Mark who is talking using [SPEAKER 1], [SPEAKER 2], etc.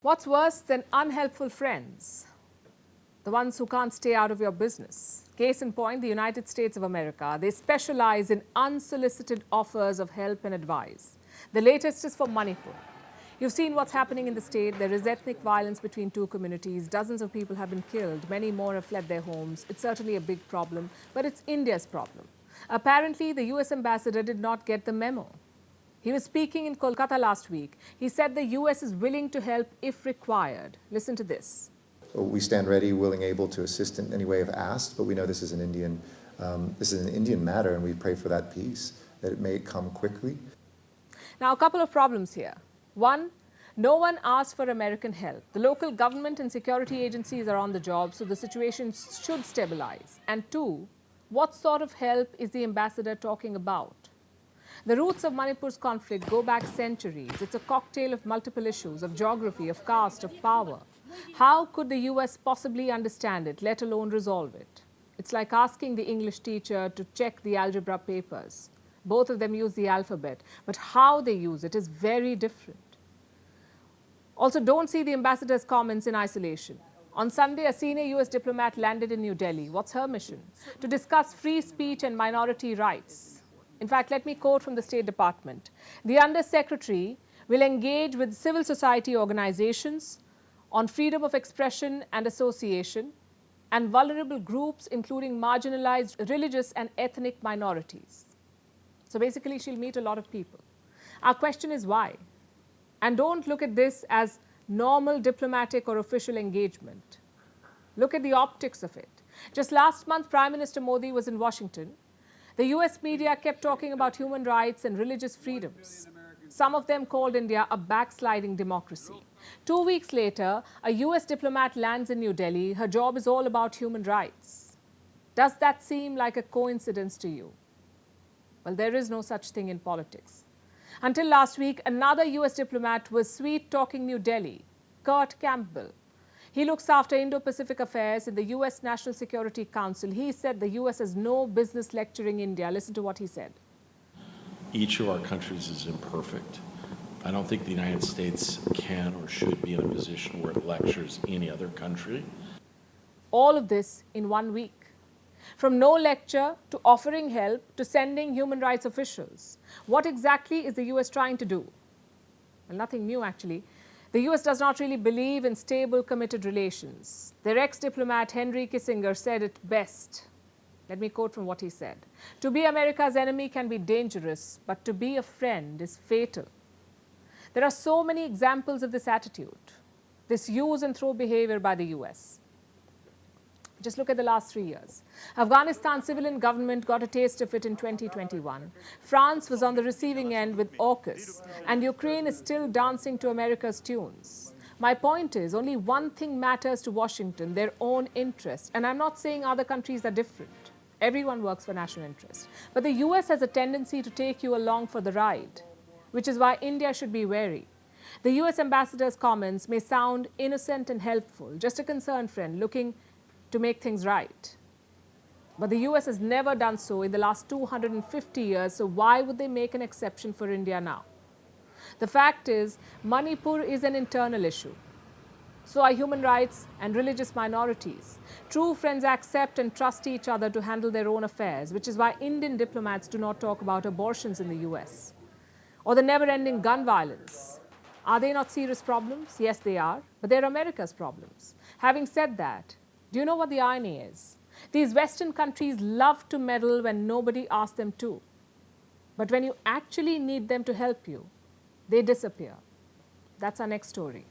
[SPEAKER 1] What's worse than unhelpful friends? The ones who can't stay out of your business. Case in point, the United States of America. They specialize in unsolicited offers of help and advice. The latest is for Manipur. You've seen what's happening in the state. There is ethnic violence between two communities. Dozens of people have been killed. Many more have fled their homes. It's certainly a big problem, but it's India's problem. Apparently, the US ambassador did not get the memo. He was speaking in Kolkata last week. He said the US is willing to help if required. Listen to this.
[SPEAKER 2] We stand ready, willing, able to assist in any way if asked, but we know this is an Indian matter, and we pray for that peace, that it may come quickly.
[SPEAKER 1] Now, a couple of problems here. One, no one asked for American help. The local government and security agencies are on the job, so the situation should stabilize. And two, what sort of help is the ambassador talking about? The roots of Manipur's conflict go back centuries. It's a cocktail of multiple issues, of geography, of caste, of power. How could the US possibly understand it, let alone resolve it? It's like asking the English teacher to check the algebra papers. Both of them use the alphabet, but how they use it is very different. Also, don't see the ambassador's comments in isolation. On Sunday, a senior US diplomat landed in New Delhi. What's her mission? To discuss free speech and minority rights. In fact, let me quote from the State Department. The Undersecretary will engage with civil society organizations on freedom of expression and association and vulnerable groups, including marginalized religious and ethnic minorities. So basically, she'll meet a lot of people. Our question is why? And don't look at this as normal diplomatic or official engagement. Look at the optics of it. Just last month, Prime Minister Modi was in Washington. The US media kept talking about human rights and religious freedoms. Some of them called India a backsliding democracy. 2 weeks later, a US diplomat lands in New Delhi. Her job is all about human rights. Does that seem like a coincidence to you? Well, there is no such thing in politics. Until last week, another US diplomat was sweet-talking New Delhi, Kurt Campbell. He looks after Indo-Pacific affairs in the US National Security Council. He said the US has no business lecturing India. Listen to what he said.
[SPEAKER 3] Each of our countries is imperfect. I don't think the United States can or should be in a position where it lectures any other country.
[SPEAKER 1] All of this in 1 week. From no lecture to offering help to sending human rights officials. What exactly is the US trying to do? Well, nothing new actually. The US does not really believe in stable, committed relations. Their ex-diplomat Henry Kissinger said it best. Let me quote from what he said. To be America's enemy can be dangerous, but to be a friend is fatal. There are so many examples of this attitude, this use and throw behavior by the US. Just look at the last 3 years. Afghanistan's civilian government got a taste of it in 2021. France was on the receiving end with AUKUS, and Ukraine is still dancing to America's tunes. My point is, only one thing matters to Washington, their own interest. And I'm not saying other countries are different. Everyone works for national interest. But the US has a tendency to take you along for the ride, which is why India should be wary. The US ambassador's comments may sound innocent and helpful, just a concerned friend looking to make things right. But the US has never done so in the last 250 years, so why would they make an exception for India now? The fact is, Manipur is an internal issue. So are human rights and religious minorities. True friends accept and trust each other to handle their own affairs, which is why Indian diplomats do not talk about abortions in the US or the never-ending gun violence. Are they not serious problems? Yes, they are, but they're America's problems. Having said that, do you know what the irony is? These Western countries love to meddle when nobody asks them to. But when you actually need them to help you, they disappear. That's our next story.